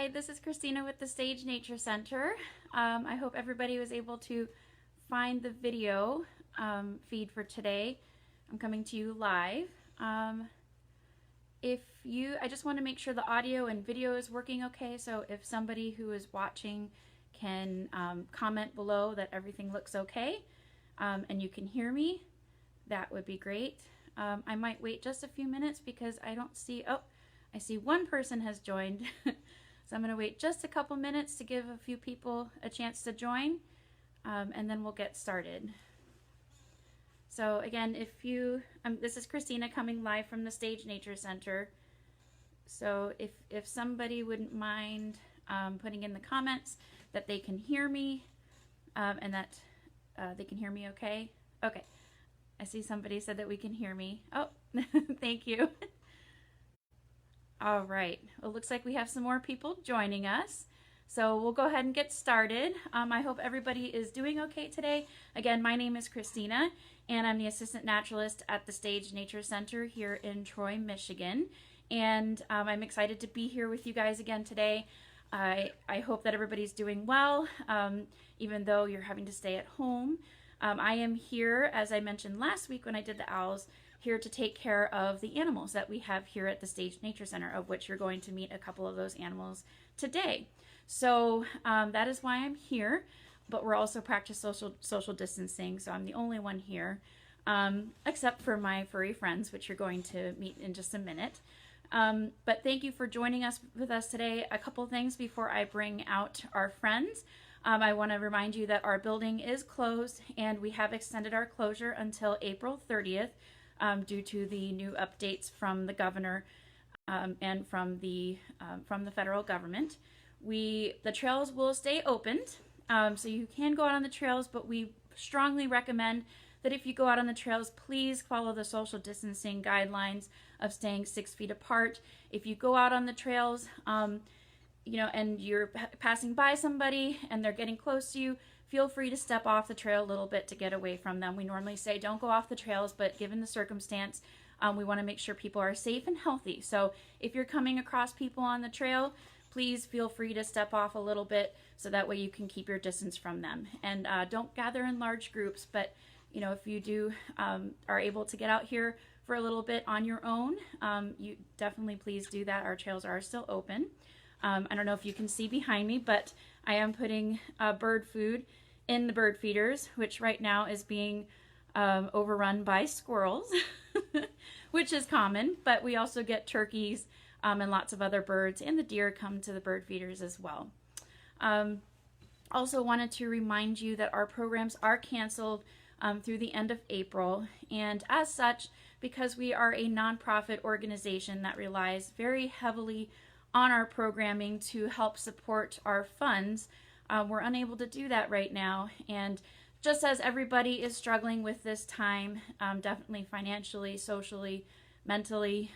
Hi, this is Christina with the Sage Nature Center. I hope everybody was able to find the video feed for today. I'm coming to you live. I just want to make sure the audio and video is working okay, so if somebody who is watching can comment below that everything looks okay and you can hear me, that would be great. I might wait just a few minutes because I don't see, I see one person has joined. So I'm going to wait just a couple minutes to give a few people a chance to join, and then we'll get started. So again, this is Christina coming live from the Sage Nature Center. So if somebody wouldn't mind putting in the comments that they can hear me and that they can hear me okay. Okay, I see somebody said that we can hear me. Oh, thank you. All right, well, it looks like we have some more people joining us. So we'll go ahead and get started. I hope everybody is doing okay today. Again, my name is Christina, and I'm the Assistant Naturalist at the Sage Nature Center here in Troy, Michigan. And I'm excited to be here with you guys again today. I hope that everybody's doing well, even though you're having to stay at home. I am here, as I mentioned last week when I did the owls, here to take care of the animals that we have here at the Sage Nature Center, of which you're going to meet a couple of those animals today. So that is why I'm here, but we're also practice social distancing, so I'm the only one here, except for my furry friends, which you're going to meet in just a minute. But thank you for joining us with us today. A couple things before I bring out our friends. I want to remind you that our building is closed, and we have extended our closure until April 30th. Due to the new updates from the governor and from the federal government. The trails will stay opened, so you can go out on the trails, but we strongly recommend that if you go out on the trails, please follow the social distancing guidelines of staying 6 feet apart. If you go out on the trails, and you're passing by somebody and they're getting close to you, feel free to step off the trail a little bit to get away from them. We normally say don't go off the trails, but given the circumstance, we want to make sure people are safe and healthy. So if you're coming across people on the trail, please feel free to step off a little bit so that way you can keep your distance from them. And don't gather in large groups, but if you are able to get out here for a little bit on your own, you definitely please do that. Our trails are still open. I don't know if you can see behind me, but I am putting bird food in the bird feeders, which right now is being overrun by squirrels, which is common, but we also get turkeys and lots of other birds, and the deer come to the bird feeders as well. Also wanted to remind you that our programs are canceled through the end of April, and as such, because we are a nonprofit organization that relies very heavily on our programming to help support our funds, we're unable to do that right now. And just as everybody is struggling with this time, definitely financially, socially, mentally,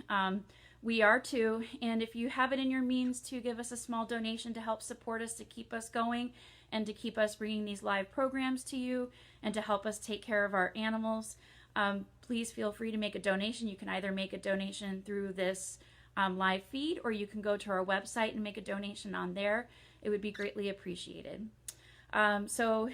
we are too. And if you have it in your means to give us a small donation to help support us, to keep us going and to keep us bringing these live programs to you and to help us take care of our animals, please feel free to make a donation. You can either make a donation through this live feed, or you can go to our website and make a donation on there. It would be greatly appreciated. Hello.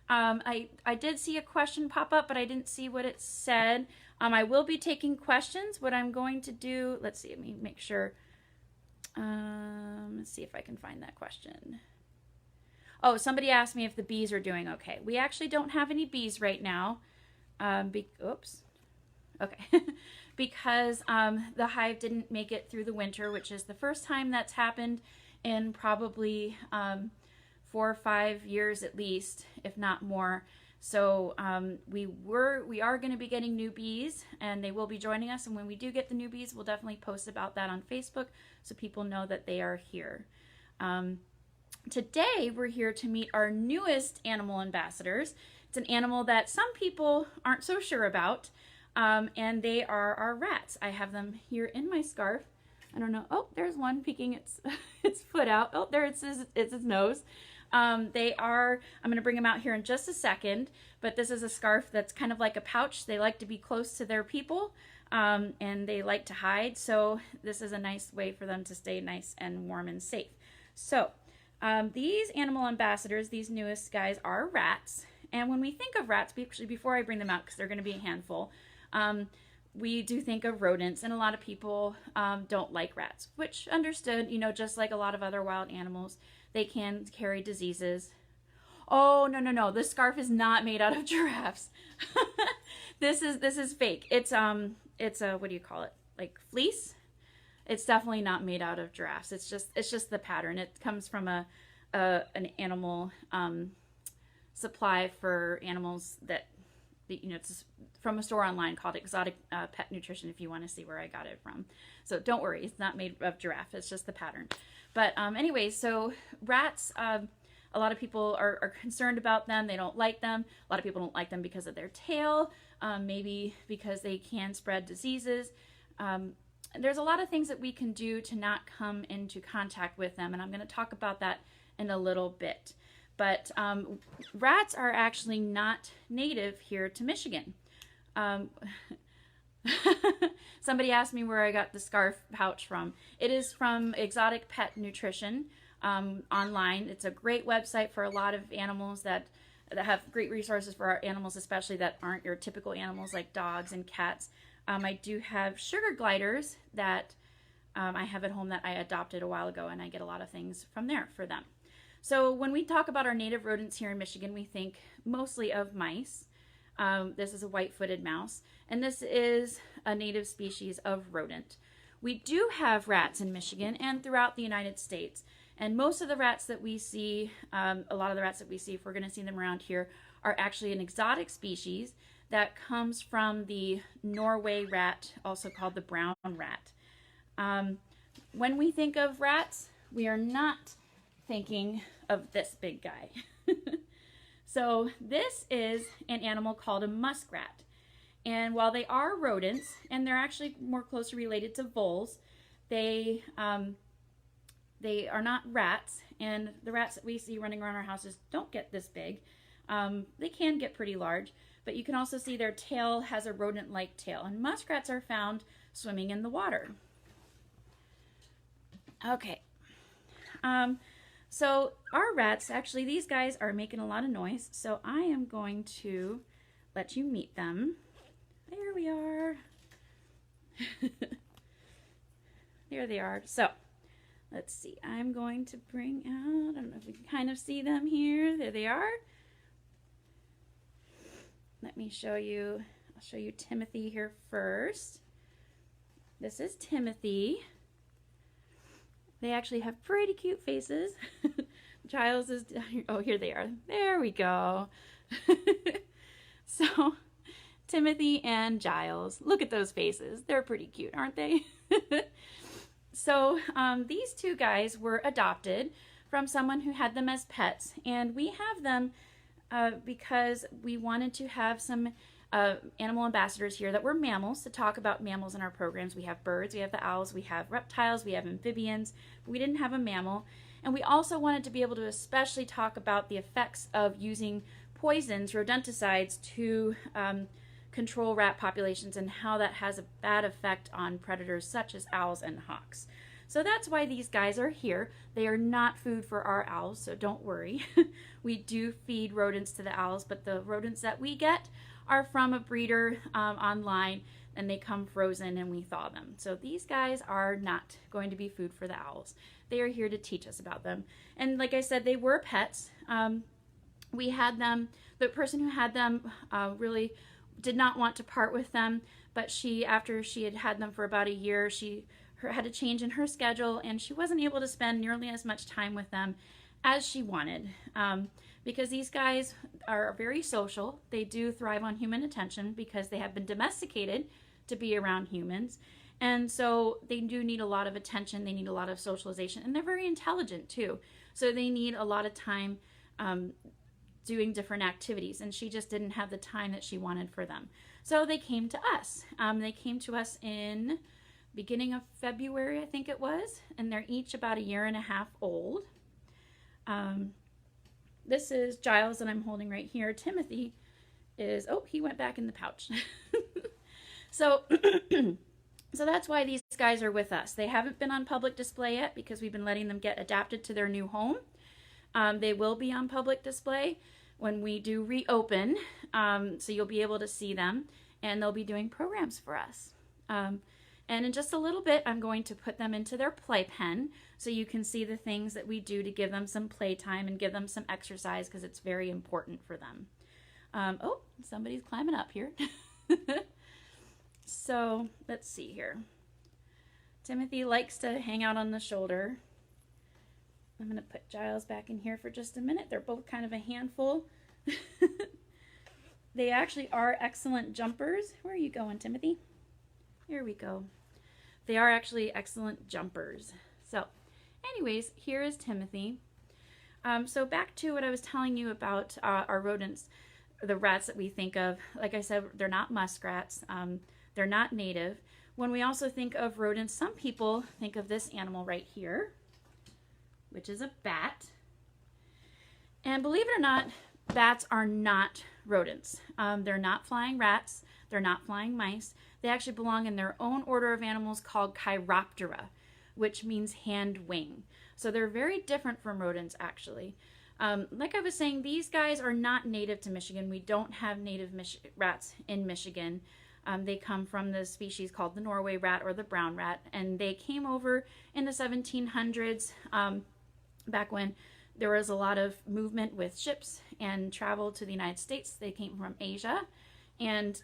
I did see a question pop up, but I didn't see what it said. I will be taking questions. What I'm going to do, let's see, let me make sure. Let's see if I can find that question. Oh, somebody asked me if the bees are doing okay. We actually don't have any bees right now. Oops. Okay. Because the hive didn't make it through the winter, which is the first time that's happened in probably 4 or 5 years at least, if not more. So we are going to be getting new bees, and they will be joining us. And when we do get the new bees, we'll definitely post about that on Facebook so people know that they are here. Today, we're here to meet our newest animal ambassadors. It's an animal that some people aren't so sure about. And they are our rats. I have them here in my scarf. I don't know. Oh, there's one peeking its foot out. Oh, there it's its nose. I'm going to bring them out here in just a second, but this is a scarf that's kind of like a pouch. They like to be close to their people. and they like to hide. So this is a nice way for them to stay nice and warm and safe. So these animal ambassadors, these newest guys, are rats. And when we think of rats, actually before I bring them out, because they're going to be a handful, we do think of rodents, and a lot of people don't like rats, which understood, you know, just like a lot of other wild animals, they can carry diseases. Oh, no, no, no. This scarf is not made out of giraffes. This is fake. It's a, what do you call it? Like fleece? It's definitely not made out of giraffes. It's just the pattern. It comes from an animal supply for animals that, you know, it's from a store online called Exotic Pet Nutrition, if you want to see where I got it from. So don't worry, it's not made of giraffe. It's just the pattern. But anyway, so rats, a lot of people are concerned about them. They don't like them. A lot of people don't like them because of their tail, maybe because they can spread diseases. There's a lot of things that we can do to not come into contact with them, and I'm going to talk about that in a little bit. But rats are actually not native here to Michigan. Somebody asked me where I got the scarf pouch from. It is from Exotic Pet Nutrition online. It's a great website for a lot of animals that have great resources for our animals, especially that aren't your typical animals like dogs and cats. I do have sugar gliders that I have at home that I adopted a while ago, and I get a lot of things from there for them. So when we talk about our native rodents here in Michigan, we think mostly of mice. This is a white-footed mouse, and this is a native species of rodent. We do have rats in Michigan and throughout the United States, and most of the rats that we see, a lot of the rats that we see, if we're going to see them around here, are actually an exotic species that comes from the Norway rat, also called the brown rat. When we think of rats, we are not thinking of this big guy. So this is an animal called a muskrat. And while they are rodents, and they're actually more closely related to voles, they are not rats. And the rats that we see running around our houses don't get this big. They can get pretty large, but you can also see their tail has a rodent-like tail. And muskrats are found swimming in the water. Okay. So our rats, actually these guys are making a lot of noise, so I am going to let you meet them. There we are. There they are. So let's see, I'm going to bring out, I don't know if we can kind of see them here. There they are. Let me show you, I'll show you Timothy here first. This is Timothy. They actually have pretty cute faces. Giles is, oh, here they are. There we go. So, Timothy and Giles. Look at those faces. They're pretty cute, aren't they? So, these two guys were adopted from someone who had them as pets. And we have them because we wanted to have some animal ambassadors here that were mammals, to talk about mammals in our programs. We have birds, we have the owls, we have reptiles, we have amphibians, but we didn't have a mammal. And we also wanted to be able to especially talk about the effects of using poisons, rodenticides, to control rat populations, and how that has a bad effect on predators such as owls and hawks. So that's why these guys are here. They are not food for our owls, so don't worry. We do feed rodents to the owls, but the rodents that we get are from a breeder online, and they come frozen and we thaw them. So these guys are not going to be food for the owls. They are here to teach us about them. And like I said, they were pets. We had them, the person who had them really did not want to part with them, but after she had had them for about a year, she had a change in her schedule, and she wasn't able to spend nearly as much time with them as she wanted. Because these guys are very social. They do thrive on human attention because they have been domesticated to be around humans. And so they do need a lot of attention. They need a lot of socialization. And they're very intelligent too. So they need a lot of time doing different activities. And she just didn't have the time that she wanted for them. So they came to us. They came to us in beginning of February, I think it was. And they're each about 1.5 years old. This is Giles that I'm holding right here. Timothy is, oh, he went back in the pouch. So, so that's why these guys are with us. They haven't been on public display yet because we've been letting them get adapted to their new home. They will be on public display when we do reopen, so you'll be able to see them, and they'll be doing programs for us. And in just a little bit, I'm going to put them into their playpen so you can see the things that we do to give them some playtime and give them some exercise because it's very important for them. Oh, somebody's climbing up here. So let's see here. Timothy likes to hang out on the shoulder. I'm going to put Giles back in here for just a minute. They're both kind of a handful. They actually are excellent jumpers. Where are you going, Timothy? Here we go. They are actually excellent jumpers. So anyways, here is Timothy. So back to what I was telling you about our rodents, the rats that we think of. Like I said, they're not muskrats. They're not native. When we also think of rodents, some people think of this animal right here, which is a bat. And believe it or not, bats are not rodents. They're not flying rats. They're not flying mice. They actually belong in their own order of animals called Chiroptera, which means hand wing. So they're very different from rodents, actually. Like I was saying, these guys are not native to Michigan. We don't have native rats in Michigan. They come from the species called the Norway rat or the brown rat, and they came over in the 1700s, back when there was a lot of movement with ships and travel to the United States. They came from Asia, and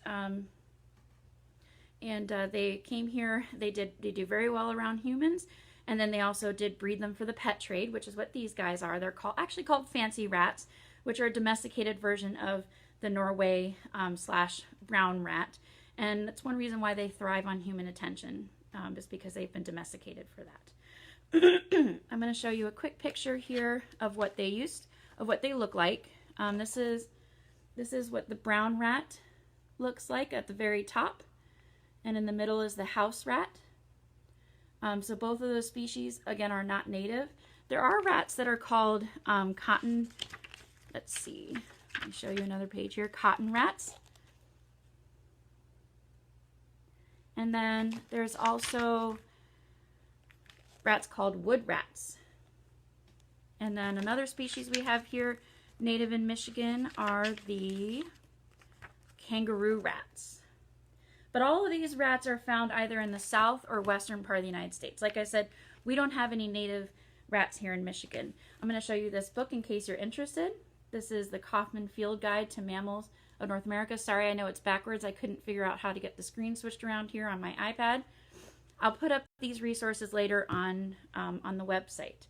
they came here. They do very well around humans, and then they also did breed them for the pet trade, which is what these guys are. They're actually called fancy rats, which are a domesticated version of the Norway slash brown rat. And that's one reason why they thrive on human attention, is because they've been domesticated for that. I'm going to show you a quick picture here of what they look like. This is what the brown rat looks like at the very top, and in the middle is the house rat. So both of those species, again, are not native. There are rats that are called cotton. Let's see. Let me show you another page here. Cotton rats. And then there's also rats called wood rats. And then another species we have here native in Michigan are the kangaroo rats. But all of these rats are found either in the south or western part of the United States. Like I said, we don't have any native rats here in Michigan. I'm going to show you this book in case you're interested. This is the Kaufman Field Guide to Mammals of North America. Sorry, I know it's backwards. I couldn't figure out how to get the screen switched around here on my iPad. I'll put up these resources later on the website.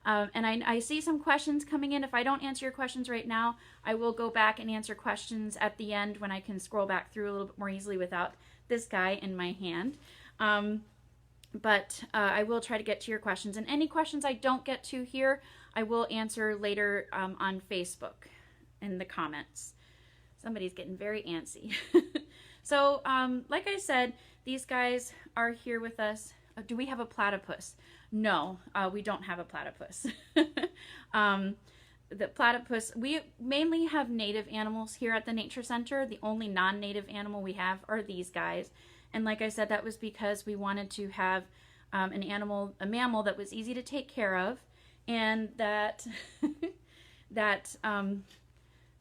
And I see some questions coming in. If I don't answer your questions right now, I will go back and answer questions at the end when I can scroll back through a little bit more easily without this guy in my hand. But I will try to get to your questions. And any questions I don't get to here, I will answer later on Facebook in the comments. Somebody's getting very antsy. So, like I said, these guys are here with us. Do we have a platypus? No, we don't have a platypus. The platypus, we mainly have native animals here at the Nature Center. The only non-native animal we have are these guys. And like I said, that was because we wanted to have a mammal that was easy to take care of, and that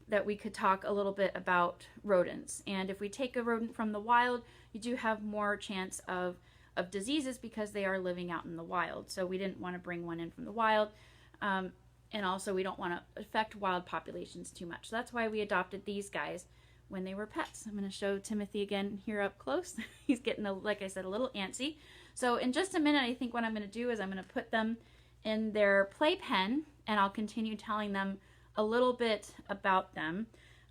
that we could talk a little bit about rodents. And if we take a rodent from the wild, you do have more chance of diseases because they are living out in the wild. So we didn't want to bring one in from the wild. And also we don't want to affect wild populations too much. So that's why we adopted these guys when they were pets. I'm going to show Timothy again here up close. He's getting, like I said, a little antsy. So in just a minute, I think what I'm going to do is I'm going to put them in their playpen, and I'll continue telling them a little bit about them.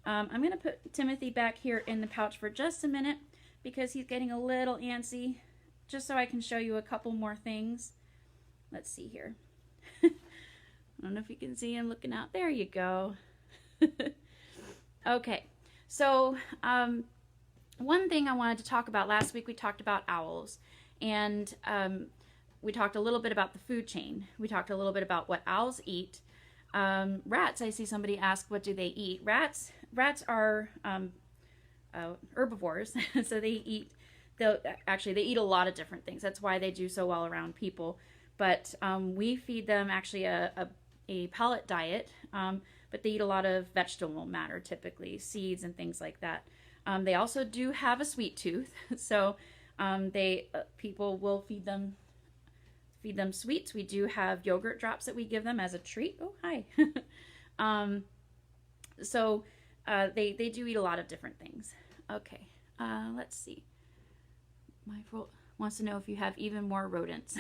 I'm going to put Timothy back here in the pouch for just a minute because he's getting a little antsy, just so I can show you a couple more things. Let's see here. I don't know if you can see him looking out. There you go. Okay, so one thing I wanted to talk about last week, we talked about owls, and we talked a little bit about the food chain. We talked a little bit about what owls eat. Rats, I see somebody ask, what do they eat? Rats are herbivores, so they eat actually they eat a lot of different things. That's why they do so well around people. But we feed them actually a pellet diet, but they eat a lot of vegetable matter, typically seeds and things like that. They also do have a sweet tooth, so people will feed them sweets. We do have yogurt drops that we give them as a treat. Oh, hi. So they do eat a lot of different things. Okay, let's see. My wants to know if you have even more rodents.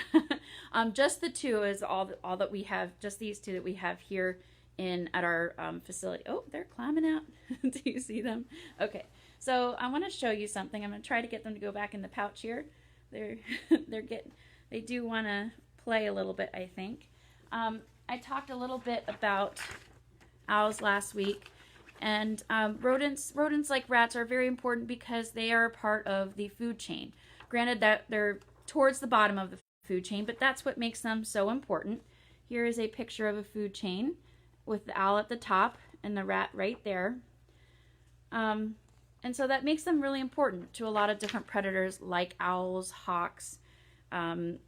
Just the two is all that we have. Just these two that we have here at our facility. Oh, they're climbing out. Do you see them? Okay, so I want to show you something. I'm going to try to get them to go back in the pouch here. They do want to play a little bit, I think. I talked a little bit about owls last week, and rodents like rats are very important because they are a part of the food chain. Granted that they're towards the bottom of the food chain, but that's what makes them so important. Here is a picture of a food chain with the owl at the top and the rat right there. And so that makes them really important to a lot of different predators like owls, hawks, and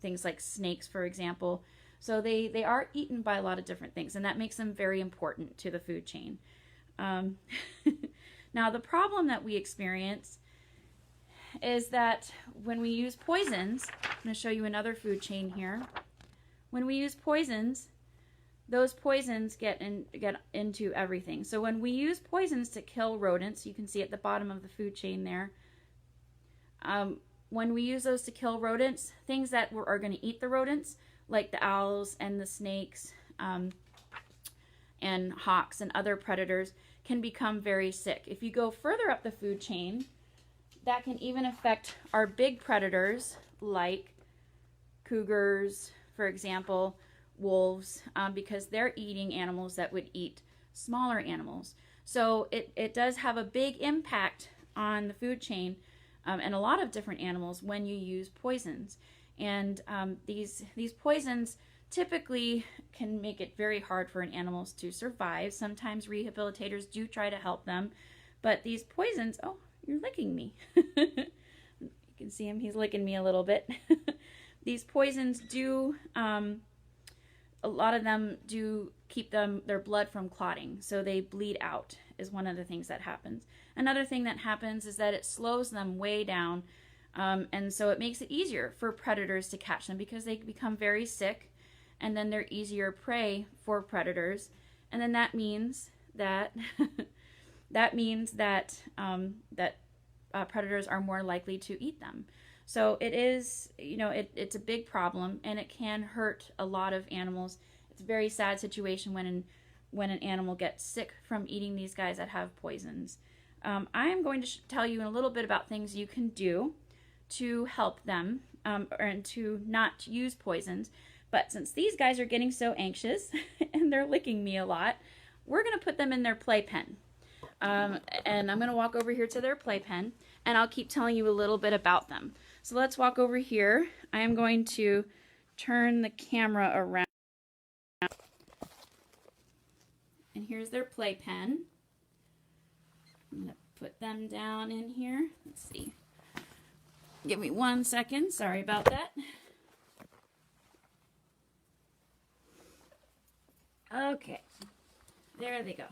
things like snakes, for example. So they are eaten by a lot of different things, and that makes them very important to the food chain. Now, the problem that we experience is that when we use poisons, I'm going to show you another food chain here. When we use poisons, those poisons get into everything. So when we use poisons to kill rodents, you can see at the bottom of the food chain there, when we use those to kill rodents, things that are going to eat the rodents, like the owls and the snakes and hawks and other predators, can become very sick. If you go further up the food chain, that can even affect our big predators like cougars, for example, wolves, because they're eating animals that would eat smaller animals. So it does have a big impact on the food chain and a lot of different animals when you use poisons. And these poisons typically can make it very hard for an animals to survive. Sometimes rehabilitators do try to help them, but these poisons, oh, you're licking me. You can see him, he's licking me a little bit. These poisons do, a lot of them do keep their blood from clotting, so they bleed out is one of the things that happens. Another thing that happens is that it slows them way down, and so it makes it easier for predators to catch them because they become very sick, and then they're easier prey for predators, and then that means that predators are more likely to eat them. So it is, it's a big problem, and it can hurt a lot of animals. It's a very sad situation when an animal gets sick from eating these guys that have poisons. I am going to tell you a little bit about things you can do to help them and to not use poisons. But since these guys are getting so anxious and they're licking me a lot, we're going to put them in their playpen. And I'm going to walk over here to their playpen, and I'll keep telling you a little bit about them. So let's walk over here. I am going to turn the camera around. And here's their playpen. I'm going to put them down in here. Let's see. Give me 1 second. Sorry about that. Okay. There they go.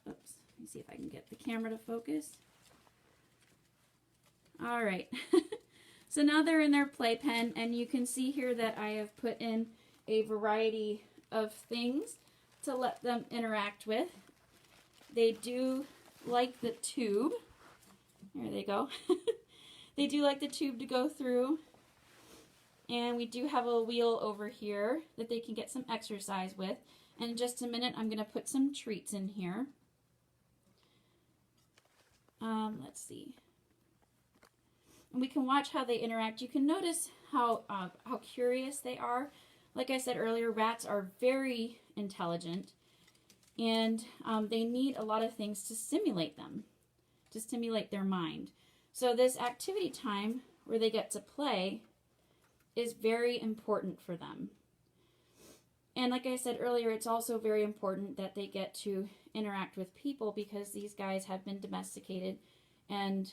Oops. Let me see if I can get the camera to focus. All right. So now they're in their playpen, and you can see here that I have put in a variety of things to let them interact with. They do like the tube. There they go. They do like the tube to go through. And we do have a wheel over here that they can get some exercise with. And in just a minute, I'm going to put some treats in here. Let's see. And we can watch how they interact. You can notice how curious they are. Like I said earlier, rats are very intelligent, and they need a lot of things to stimulate them, to stimulate their mind. So this activity time where they get to play is very important for them. And like I said earlier, it's also very important that they get to interact with people because these guys have been domesticated and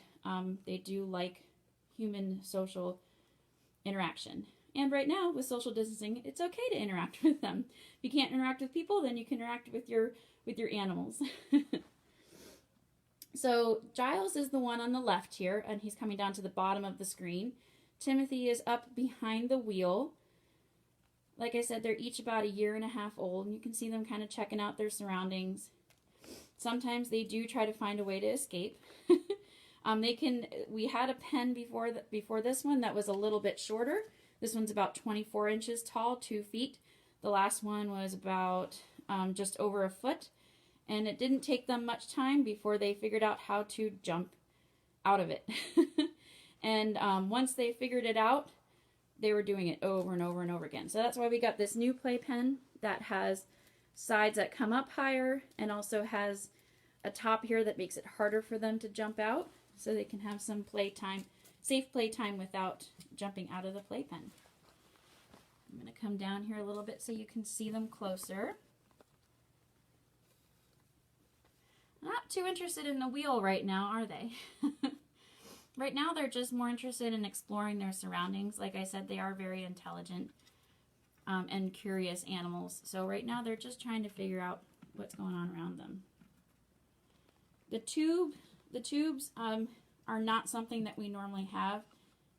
They do like human social interaction. And right now, with social distancing, it's okay to interact with them. If you can't interact with people, then you can interact with your animals. So Giles is the one on the left here, and he's coming down to the bottom of the screen. Timothy is up behind the wheel. Like I said, they're each about 1.5 years old, and you can see them kind of checking out their surroundings. Sometimes they do try to find a way to escape. We had a pen before this one that was a little bit shorter. This one's about 24 inches tall, 2 feet. The last one was about just over a foot. And it didn't take them much time before they figured out how to jump out of it. And once they figured it out, they were doing it over and over and over again. So that's why we got this new playpen that has sides that come up higher and also has a top here that makes it harder for them to jump out, so they can have some playtime, safe playtime without jumping out of the playpen. I'm going to come down here a little bit so you can see them closer. Not too interested in the wheel right now, are they? Right now they're just more interested in exploring their surroundings. Like I said, they are very intelligent and curious animals. So right now they're just trying to figure out what's going on around them. The tubes are not something that we normally have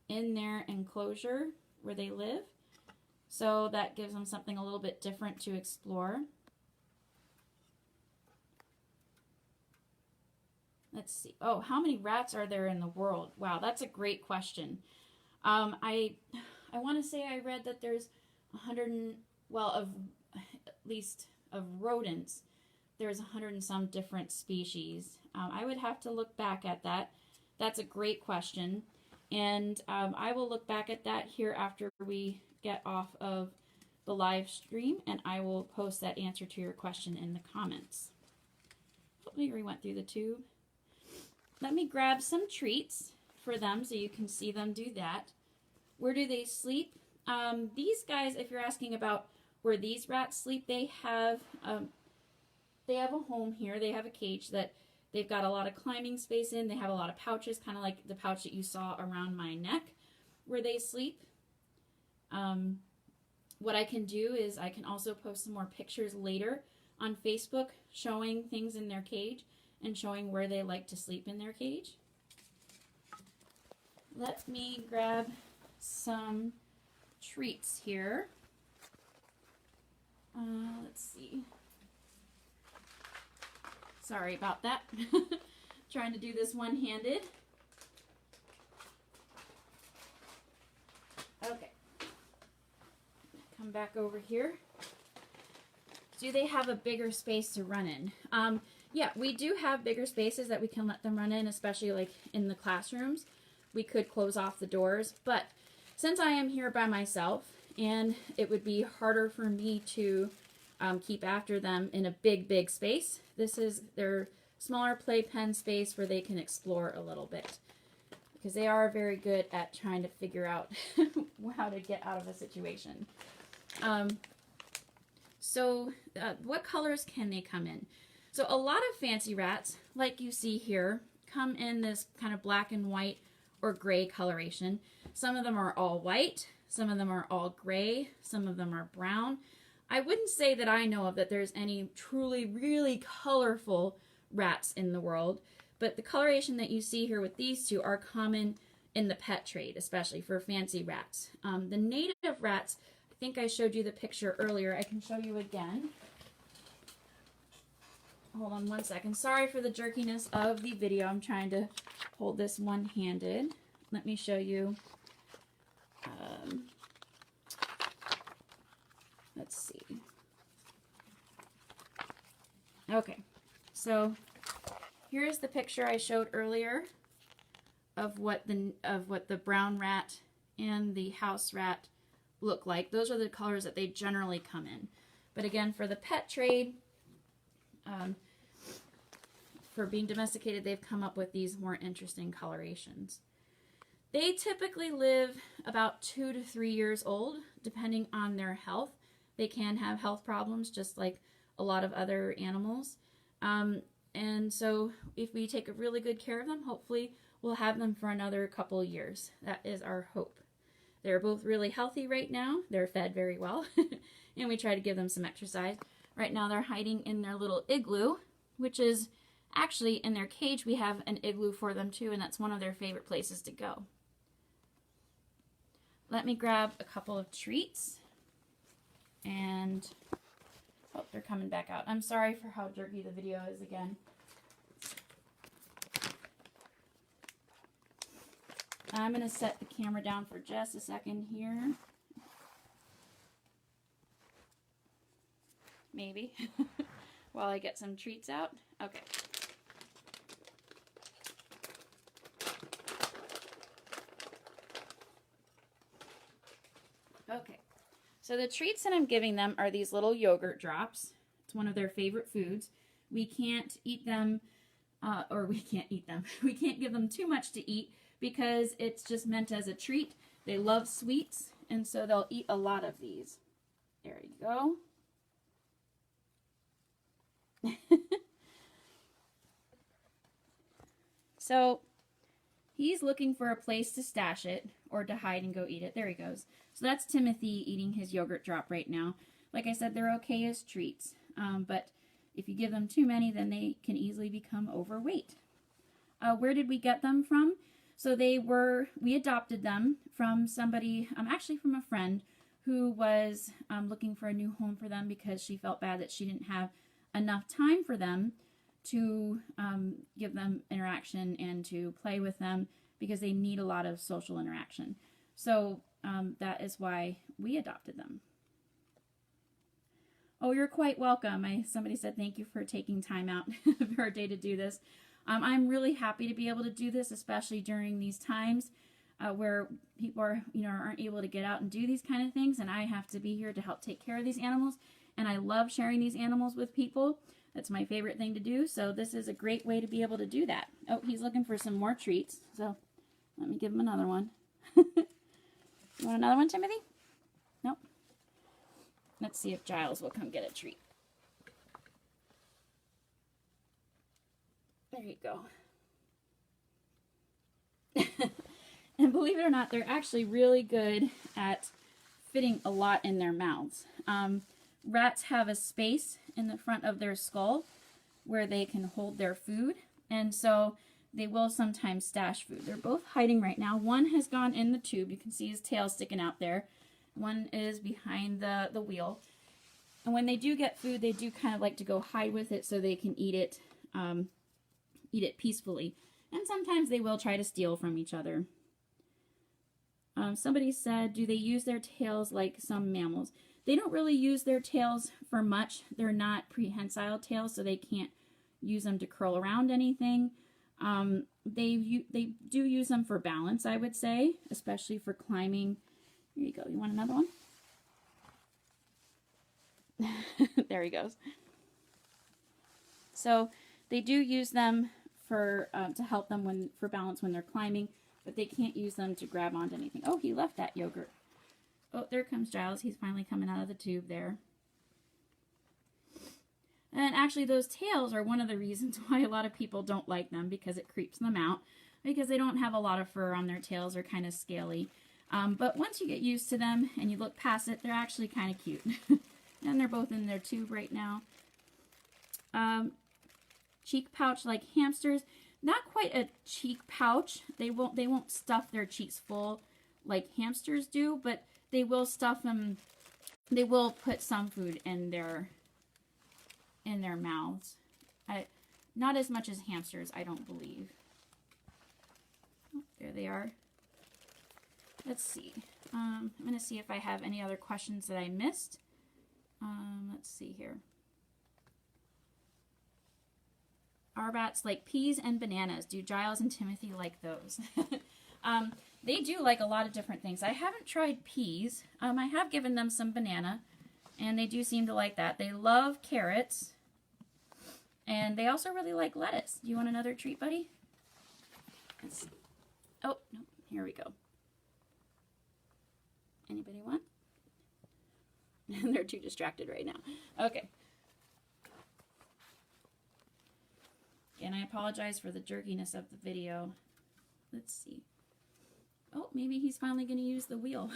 in their enclosure where they live. So that gives them something a little bit different to explore. Let's see. Oh, how many rats are there in the world? Wow, that's a great question. I want to say I read that there's 100, at least of rodents, there's 100 and some different species. I would have to look back at that. That's a great question. And I will look back at that here after we get off of the live stream, and I will post that answer to your question in the comments. Hopefully we went through the tube. Let me grab some treats for them so you can see them do that. Where do they sleep? These guys, if you're asking about where these rats sleep, they have a home here. They have a cage that they've got a lot of climbing space in. They have a lot of pouches, kind of like the pouch that you saw around my neck where they sleep. What I can do is I can also post some more pictures later on Facebook showing things in their cage and showing where they like to sleep in their cage. Let me grab some treats here. Let's see. Sorry about that. Trying to do this one-handed. Okay. Come back over here. Do they have a bigger space to run in? Yeah, we do have bigger spaces that we can let them run in, especially like in the classrooms. We could close off the doors, but since I am here by myself and it would be harder for me to keep after them in a big space, this is their smaller playpen space where they can explore a little bit, because they are very good at trying to figure out how to get out of a situation. What colors can they come in? So a lot of fancy rats, like you see here, come in this kind of black and white or gray coloration. Some of them are all white, some of them are all gray, some of them are brown. I wouldn't say that I know of that there's any truly really colorful rats in the world, but the coloration that you see here with these two are common in the pet trade, especially for fancy rats. The native rats, I think I showed you the picture earlier. I can show you again. Hold on one second. Sorry for the jerkiness of the video. I'm trying to hold this one-handed. Let me show you. Let's see. Okay, so here's the picture I showed earlier of what the brown rat and the house rat look like. Those are the colors that they generally come in. But again, for the pet trade, for being domesticated, they've come up with these more interesting colorations. They typically live about 2 to 3 years old, depending on their health. They can have health problems, just like a lot of other animals. And so if we take a really good care of them, hopefully we'll have them for another couple years. That is our hope. They're both really healthy right now. They're fed very well. And we try to give them some exercise. Right now they're hiding in their little igloo, which is actually in their cage. We have an igloo for them too, and that's one of their favorite places to go. Let me grab a couple of treats. And, oh, they're coming back out. I'm sorry for how jerky the video is again. I'm going to set the camera down for just a second here. Maybe. While I get some treats out. Okay. Okay. So the treats that I'm giving them are these little yogurt drops. It's one of their favorite foods. We can't eat them, or we can't eat them. We can't give them too much to eat because it's just meant as a treat. They love sweets, and so they'll eat a lot of these. There you go. So he's looking for a place to stash it or to hide and go eat it. There he goes. So that's Timothy eating his yogurt drop right now. Like I said, they're okay as treats, but if you give them too many, then they can easily become overweight. Where did we get them from? So we adopted them from somebody, actually from a friend who was looking for a new home for them because she felt bad that she didn't have enough time for them to give them interaction and to play with them because they need a lot of social interaction. So that is why we adopted them. Oh, you're quite welcome. Somebody said thank you for taking time out of our day to do this. I'm really happy to be able to do this, especially during these times where people aren't able to get out and do these kind of things, and I have to be here to help take care of these animals. And I love sharing these animals with people. That's my favorite thing to do. So this is a great way to be able to do that. Oh, he's looking for some more treats. So let me give him another one. You want another one, Timothy? Nope. Let's see if Giles will come get a treat. There you go. And believe it or not, they're actually really good at fitting a lot in their mouths. Rats have a space in the front of their skull where they can hold their food, and so they will sometimes stash food. They're both hiding right now. One has gone in the tube. You can see his tail sticking out there. One is behind the wheel. And when they do get food, they do kind of like to go hide with it so they can eat it peacefully. And sometimes they will try to steal from each other. Somebody said, do they use their tails like some mammals? They don't really use their tails for much. They're not prehensile tails, so they can't use them to curl around anything. They do use them for balance, I would say, especially for climbing. Here you go. You want another one? There he goes. So they do use them for to help them for balance when they're climbing, but they can't use them to grab onto anything. Oh, he left that yogurt. Oh, there comes Giles. He's finally coming out of the tube there. And actually, those tails are one of the reasons why a lot of people don't like them, because it creeps them out, because they don't have a lot of fur on their tails. They're kind of scaly. But once you get used to them and you look past it, they're actually kind of cute. And they're both in their tube right now. Cheek pouch like hamsters. Not quite a cheek pouch. They won't stuff their cheeks full like hamsters do, but they will stuff them. They will put some food in their mouths. Not as much as hamsters, I don't believe. Oh, there they are. Let's see. I'm going to see if I have any other questions that I missed. Let's see here. Our bats like peas and bananas. Do Giles and Timothy like those? They do like a lot of different things. I haven't tried peas. I have given them some banana, and they do seem to like that. They love carrots, and they also really like lettuce. Do you want another treat, buddy? Oh, no, here we go. Anybody want? They're too distracted right now. Okay. And I apologize for the jerkiness of the video. let's see. Oh, maybe he's finally going to use the wheel.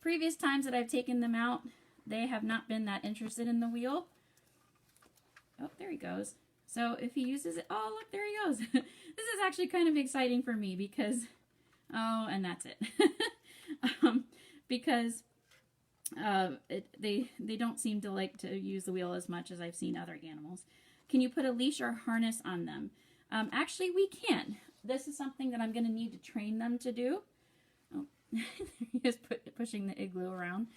Previous times that I've taken them out, they have not been that interested in the wheel. Oh, there he goes. So if he uses it, oh, look, there he goes. This is actually kind of exciting for me because, oh, and that's it. Because they don't seem to like to use the wheel as much as I've seen other animals. Can you put a leash or harness on them? Actually, we can. This is something that I'm going to need to train them to do. Oh, he is pushing the igloo around.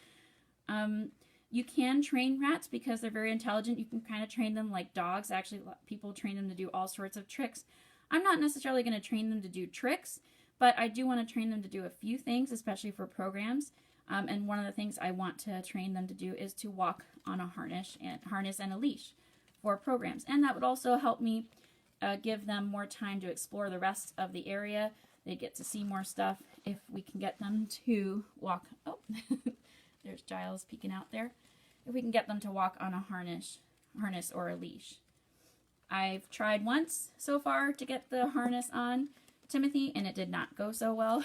You can train rats because they're very intelligent. You can kind of train them like dogs. Actually, people train them to do all sorts of tricks. I'm not necessarily going to train them to do tricks, but I do want to train them to do a few things, especially for programs. And one of the things I want to train them to do is to walk on a harness and a leash for programs. And that would also help me give them more time to explore the rest of the area. They get to see more stuff if we can get them to walk. Oh, there's Giles peeking out there. If we can get them to walk on a harness or a leash. I've tried once so far to get the harness on Timothy, and it did not go so well.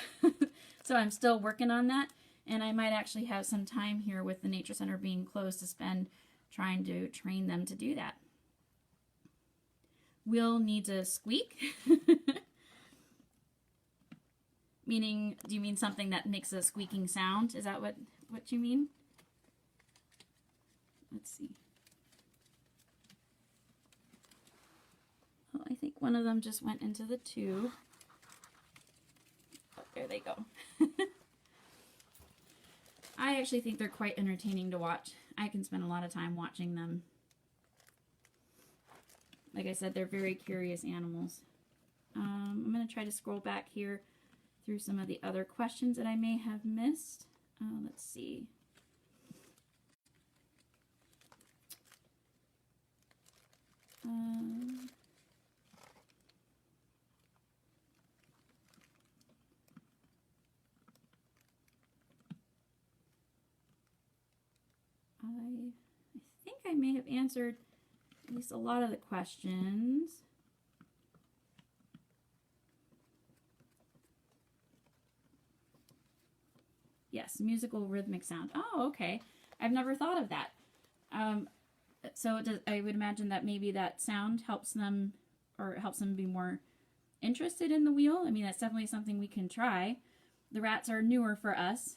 So I'm still working on that, and I might actually have some time here with the Nature Center being closed to spend trying to train them to do that. Will needs a squeak. Meaning, do you mean something that makes a squeaking sound? Is that what you mean? Let's see. Oh, I think one of them just went into the tube. Oh, there they go. I actually think they're quite entertaining to watch. I can spend a lot of time watching them. Like I said, they're very curious animals. I'm going to try to scroll back here through some of the other questions that I may have missed. Let's see. I think I may have answered at least a lot of the questions. Yes, musical rhythmic sound. Oh, okay. I've never thought of that. So I would imagine that maybe that sound helps them be more interested in the wheel. I mean, that's definitely something we can try. The rats are newer for us,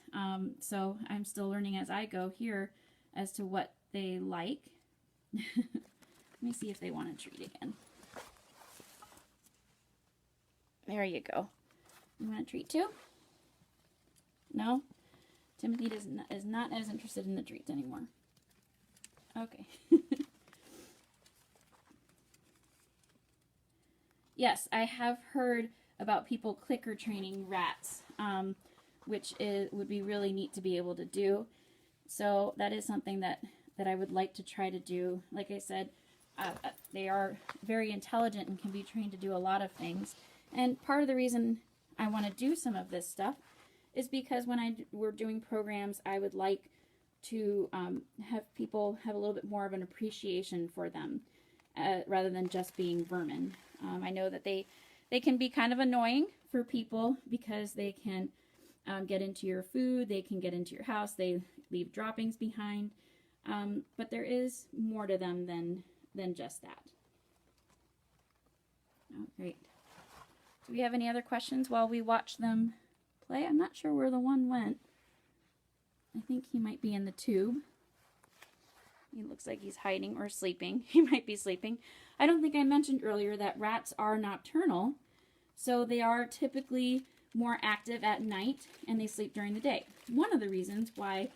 so I'm still learning as I go here as to what they like. Let me see if they want a treat again. There you go. You want a treat too? No? Timothy is not as interested in the treats anymore. Okay. Yes, I have heard about people clicker training rats, which would be really neat to be able to do. So that is something that I would like to try to do. Like I said, they are very intelligent and can be trained to do a lot of things. And part of the reason I want to do some of this stuff is because when we're doing programs, I would like to have people have a little bit more of an appreciation for them rather than just being vermin. I know that they can be kind of annoying for people because they can get into your food, they can get into your house, they leave droppings behind, but there is more to them than just that. Oh, great. Do we have any other questions while we watch them play? I'm not sure where the one went. I think he might be in the tube. He looks like he's hiding or sleeping. He might be sleeping. I don't think I mentioned earlier that rats are nocturnal, so they are typically more active at night and they sleep during the day. One of the reasons why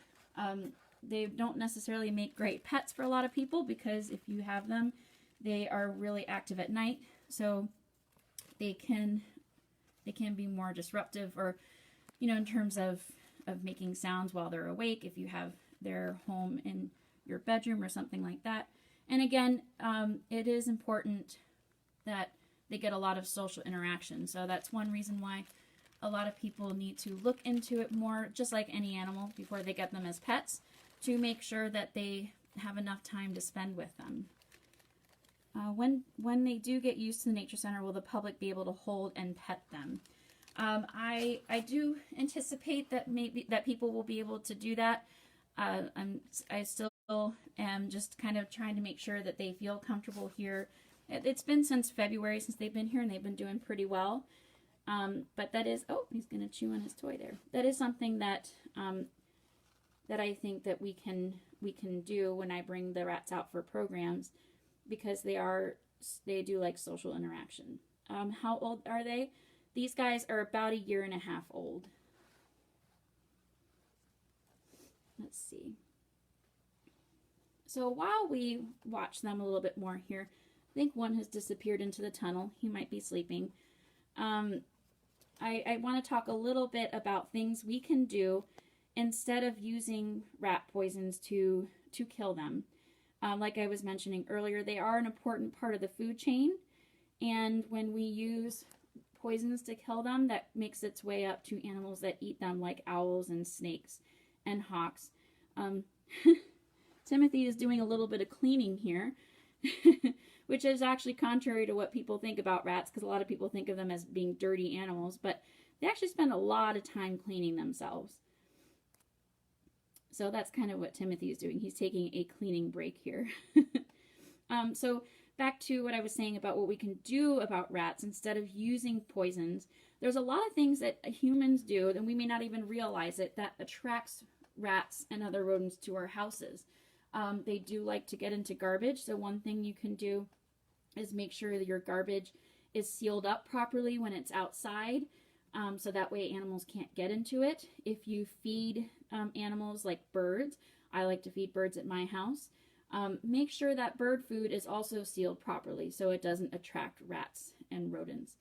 they don't necessarily make great pets for a lot of people, because if you have them, they are really active at night, so they can be more disruptive, or in terms of making sounds while they're awake, if you have their home in your bedroom or something like that. And again, it is important that they get a lot of social interaction. So that's one reason why a lot of people need to look into it more, just like any animal, before they get them as pets, to make sure that they have enough time to spend with them. When they do get used to the Nature Center, will the public be able to hold and pet them? I do anticipate that maybe that people will be able to do that. I still am just kind of trying to make sure that they feel comfortable here. It's been since February since they've been here, and they've been doing pretty well. But that is, oh, he's gonna chew on his toy there. That is something that that I think that we can do when I bring the rats out for programs, because they do like social interaction. How old are they? These guys are about 1.5 years old. Let's see. So while we watch them a little bit more here, I think one has disappeared into the tunnel. He might be sleeping. I want to talk a little bit about things we can do instead of using rat poisons to kill them. Like I was mentioning earlier, they are an important part of the food chain, and when we use poisons to kill them, that makes its way up to animals that eat them, like owls and snakes and hawks. Timothy is doing a little bit of cleaning here, which is actually contrary to what people think about rats, because a lot of people think of them as being dirty animals, but they actually spend a lot of time cleaning themselves. So that's kind of what Timothy is doing. He's taking a cleaning break here. So back to what I was saying about what we can do about rats instead of using poisons. There's a lot of things that humans do, and we may not even realize it, that attracts rats and other rodents to our houses. They do like to get into garbage, so one thing you can do is make sure that your garbage is sealed up properly when it's outside, so that way animals can't get into it. If you feed animals like birds, I like to feed birds at my house, make sure that bird food is also sealed properly so it doesn't attract rats and rodents.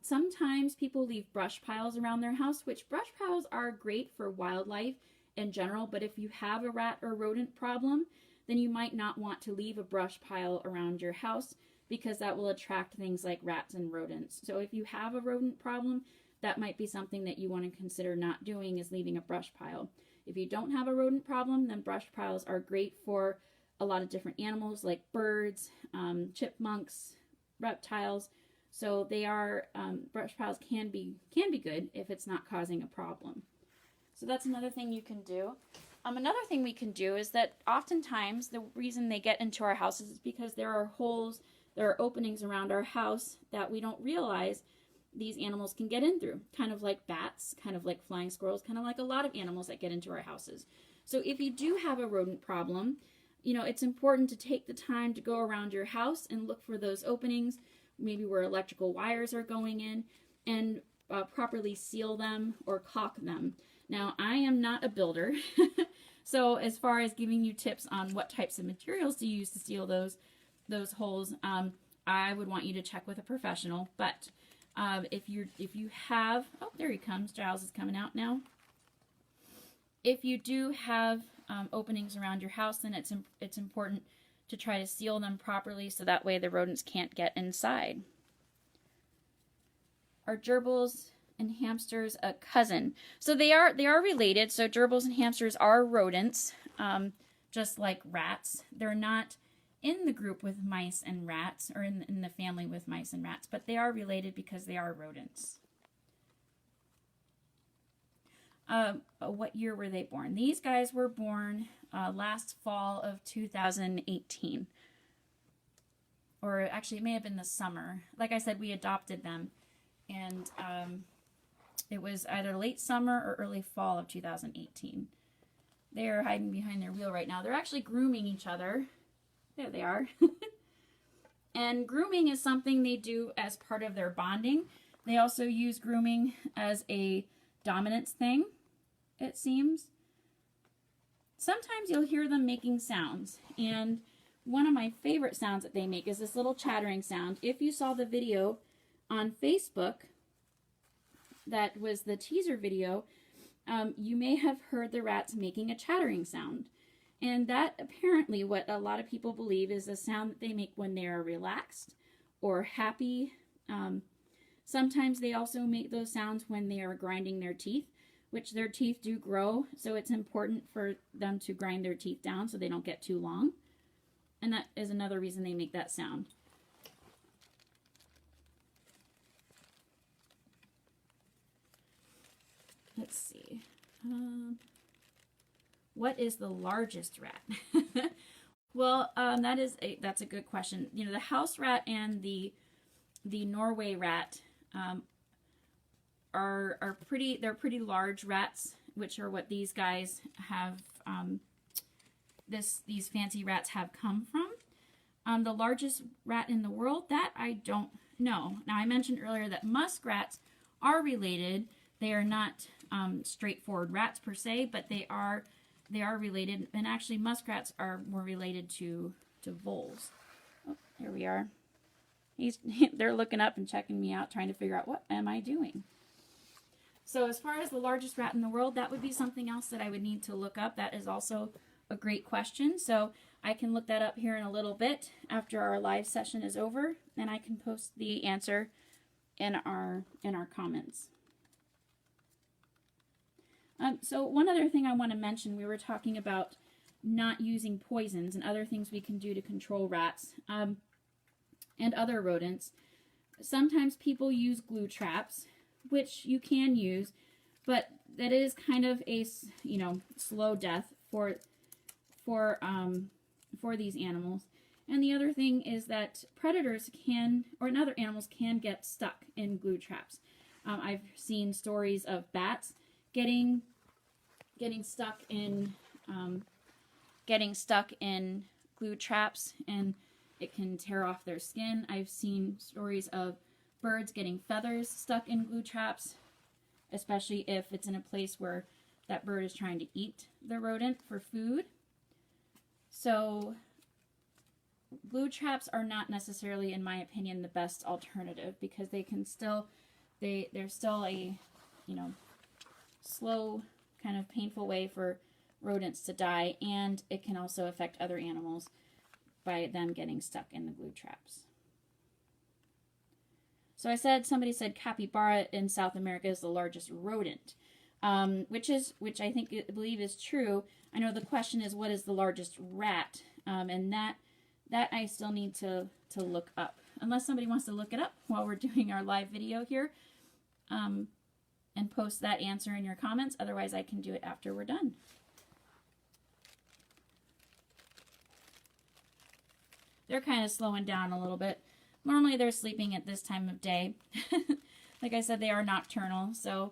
Sometimes people leave brush piles around their house, which brush piles are great for wildlife in general, but if you have a rat or rodent problem, then you might not want to leave a brush pile around your house, because that will attract things like rats and rodents. So if you have a rodent problem, that might be something that you want to consider not doing, is leaving a brush pile. If you don't have a rodent problem, then brush piles are great for a lot of different animals like birds, chipmunks, reptiles. So they are, brush piles can be good if it's not causing a problem. So that's another thing you can do. Another thing we can do is that oftentimes the reason they get into our houses is because there are holes, there are openings around our house that we don't realize these animals can get in through. Kind of like bats, kind of like flying squirrels, kind of like a lot of animals that get into our houses. So if you do have a rodent problem, you know, it's important to take the time to go around your house and look for those openings, maybe where electrical wires are going in, and properly seal them or caulk them. Now, I am not a builder, so as far as giving you tips on what types of materials to use to seal those holes, I would want you to check with a professional. But if you have, oh, there he comes. Giles is coming out now. If you do have openings around your house, then it's important to try to seal them properly so that way the rodents can't get inside. Are gerbils and hamsters a cousin? So they are related. So gerbils and hamsters are rodents, just like rats. They're not in the group with mice and rats, or in the family with mice and rats, but they are related because they are rodents. What year were they born? These guys were born last fall of 2018. Or actually, it may have been the summer. Like I said, we adopted them, and it was either late summer or early fall of 2018. They are hiding behind their wheel right now. They're actually grooming each other. There they are. And grooming is something they do as part of their bonding. They also use grooming as a dominance thing, it seems. Sometimes you'll hear them making sounds, and one of my favorite sounds that they make is this little chattering sound. If you saw the video on Facebook, that was the teaser video, you may have heard the rats making a chattering sound. And that apparently what a lot of people believe is a sound that they make when they are relaxed or happy. Sometimes they also make those sounds when they are grinding their teeth, which their teeth do grow, so it's important for them to grind their teeth down so they don't get too long. And that is another reason they make that sound. let's see. What is the largest rat? Well, that's a good question. You know, the house rat and the Norway rat are pretty large rats, which are what these guys have. These fancy rats have come from. The largest rat in the world, that I don't know. Now, I mentioned earlier that muskrats are related. They are not straightforward rats per se, but they are related. And actually, muskrats are more related to voles. Oh, here we are. They're looking up and checking me out, trying to figure out what am I doing. So as far as the largest rat in the world, that would be something else that I would need to look up. That is also a great question. So I can look that up here in a little bit after our live session is over, and I can post the answer in our comments. So one other thing I want to mention, we were talking about not using poisons and other things we can do to control rats and other rodents. Sometimes people use glue traps, which you can use, but that is kind of a, you know, slow death for these animals. And the other thing is that predators can, or other animals can get stuck in glue traps. I've seen stories of bats getting stuck in glue traps, and it can tear off their skin. I've seen stories of birds getting feathers stuck in glue traps, especially if it's in a place where that bird is trying to eat the rodent for food. So glue traps are not necessarily, in my opinion, the best alternative, because they can still, they're still a, you know, slow, kind of painful way for rodents to die, and it can also affect other animals by them getting stuck in the glue traps. So somebody said capybara in South America is the largest rodent, which I believe is true. I know the question is, what is the largest rat? And that I still need to look up, unless somebody wants to look it up while we're doing our live video here, and post that answer in your comments. Otherwise, I can do it after we're done. They're kind of slowing down a little bit. Normally, they're sleeping at this time of day. Like I said, they are nocturnal, so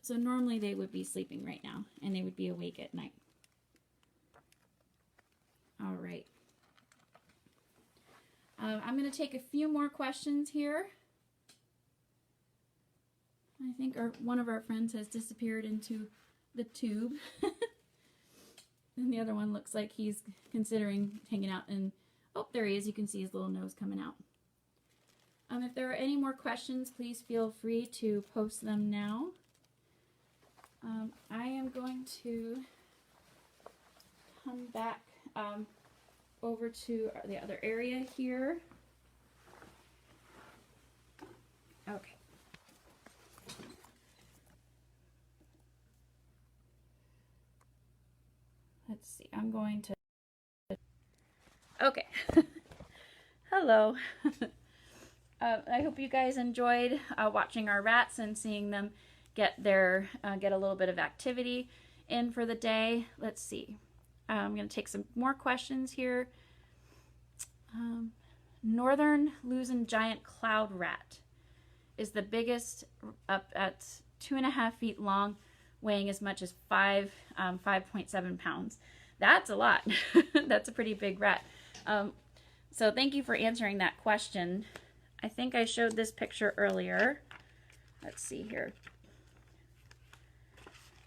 normally they would be sleeping right now, and they would be awake at night. All right. I'm going to take a few more questions here. I think one of our friends has disappeared into the tube. And the other one looks like he's considering hanging out in... Oh, there he is. You can see his little nose coming out. If there are any more questions, please feel free to post them now. I am going to come back over to the other area here. Okay. Let's see. I'm going to... Okay. Hello. I hope you guys enjoyed watching our rats and seeing them get a little bit of activity in for the day. Let's see. I'm going to take some more questions here. Northern Luzon giant cloud rat is the biggest, up at 2.5 feet long, weighing as much as 5.7 pounds. That's a lot. That's a pretty big rat. So thank you for answering that question. I think I showed this picture earlier. Let's see here.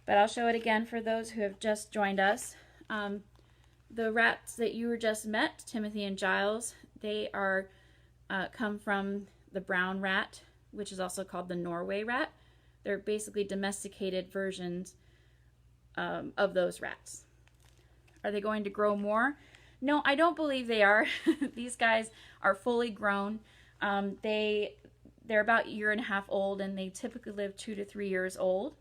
But I'll show it again for those who have just joined us. The rats that you were just met, Timothy and Giles, they are come from the brown rat, which is also called the Norway rat. They're basically domesticated versions of those rats. Are they going to grow more? No, I don't believe they are. These guys are fully grown. They're about 1.5 years old, and they typically live 2 to 3 years old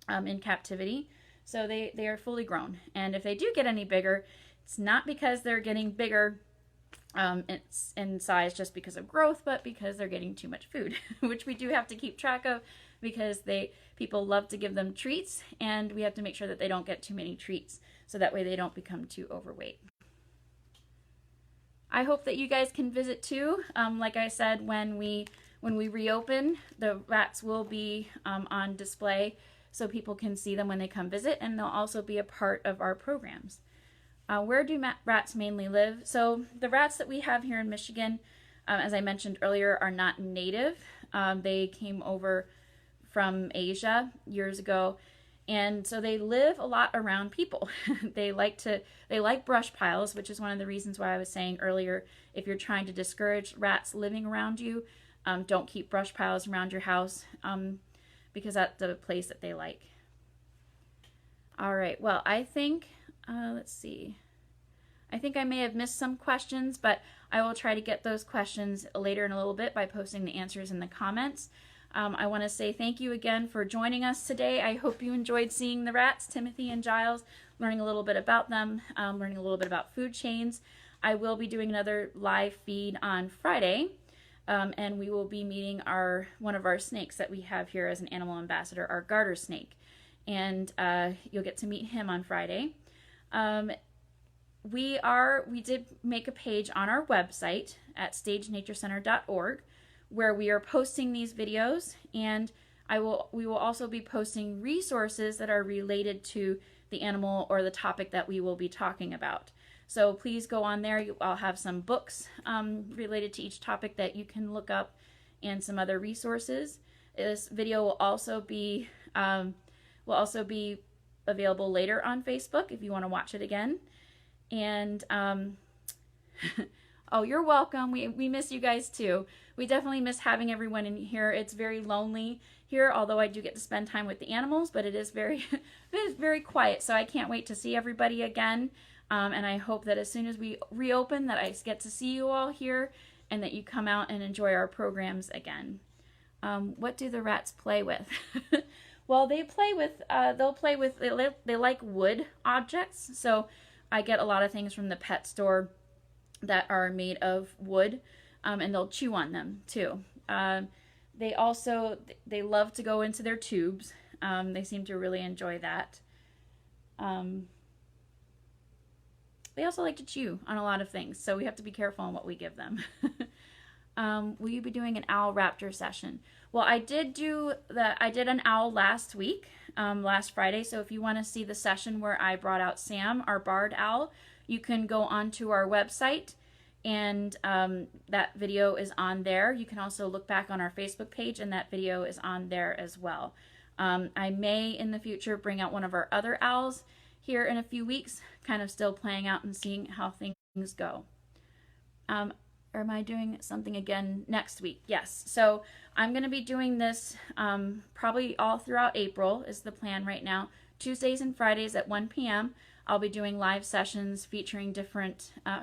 in captivity. So they are fully grown. And if they do get any bigger, it's not because they're getting bigger in size just because of growth, but because they're getting too much food, which we do have to keep track of because people love to give them treats, and we have to make sure that they don't get too many treats so that way they don't become too overweight. I hope that you guys can visit too. Like I said, when we reopen, the rats will be on display so people can see them when they come visit, and they'll also be a part of our programs. Where do rats mainly live? So the rats that we have here in Michigan, as I mentioned earlier, are not native. They came over from Asia years ago, and so they live a lot around people. They like brush piles, which is one of the reasons why I was saying earlier, if you're trying to discourage rats living around you, don't keep brush piles around your house, because that's the place that they like. All right, well, I think, let's see. I think I may have missed some questions, but I will try to get those questions later in a little bit by posting the answers in the comments. I want to say thank you again for joining us today. I hope you enjoyed seeing the rats, Timothy and Giles, learning a little bit about them, learning a little bit about food chains. I will be doing another live feed on Friday, and we will be meeting one of our snakes that we have here as an animal ambassador, our garter snake. And you'll get to meet him on Friday. We did make a page on our website at stagenaturecenter.org where we are posting these videos, and we will also be posting resources that are related to the animal or the topic that we will be talking about. So please go on there. I'll have some books related to each topic that you can look up, and some other resources. This video will also be available later on Facebook if you want to watch it again. And oh, you're welcome. We miss you guys too. We definitely miss having everyone in here. It's very lonely here, although I do get to spend time with the animals, but it is very quiet. So I can't wait to see everybody again. And I hope that as soon as we reopen that I get to see you all here, and that you come out and enjoy our programs again. What do the rats play with? Well, they like wood objects. So I get a lot of things from the pet store that are made of wood, and they'll chew on them too. They love to go into their tubes. They seem to really enjoy that. They also like to chew on a lot of things, so we have to be careful on what we give them. Will you be doing an owl raptor session? Well, I did an owl last week, last Friday. So if you want to see the session where I brought out Sam, our barred owl, you can go onto our website, and that video is on there. You can also look back on our Facebook page, and that video is on there as well. I may in the future bring out one of our other owls here in a few weeks, kind of still playing out and seeing how things go. Or am I doing something again next week? Yes. So I'm going to be doing this probably all throughout April is the plan right now. Tuesdays and Fridays at 1 p.m. I'll be doing live sessions featuring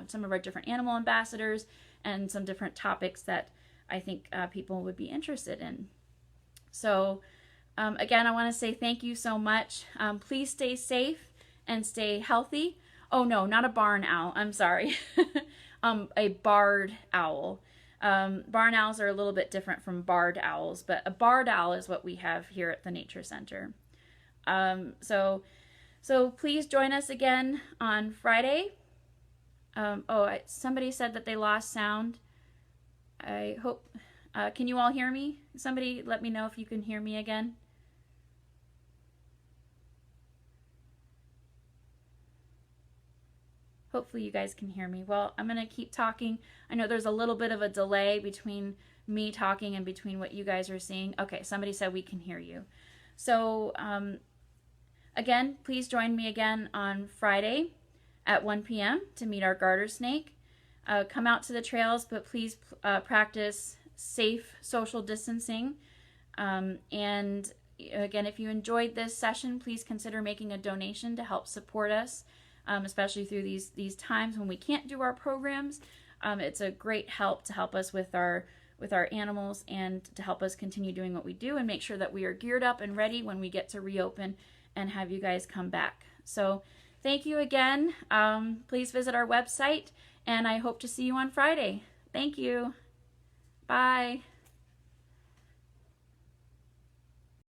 some of our different animal ambassadors and some different topics that I think people would be interested in. So again, I want to say thank you so much. Please stay safe and stay healthy. Oh no, not a barn owl. I'm sorry. A barred owl. Barn owls are a little bit different from barred owls, but a barred owl is what we have here at the Nature Center. So please join us again on Friday. Somebody said that they lost sound. I hope, can you all hear me? Somebody let me know if you can hear me again. Hopefully you guys can hear me. Well, I'm going to keep talking. I know there's a little bit of a delay between me talking and between what you guys are seeing. Okay, somebody said we can hear you. So, again, please join me again on Friday at 1 p.m. to meet our garter snake. Come out to the trails, but please practice safe social distancing. And again, if you enjoyed this session, please consider making a donation to help support us. Especially through these times when we can't do our programs. It's a great help to help us with our animals, and to help us continue doing what we do and make sure that we are geared up and ready when we get to reopen and have you guys come back. So thank you again. Please visit our website, and I hope to see you on Friday. Thank you. Bye.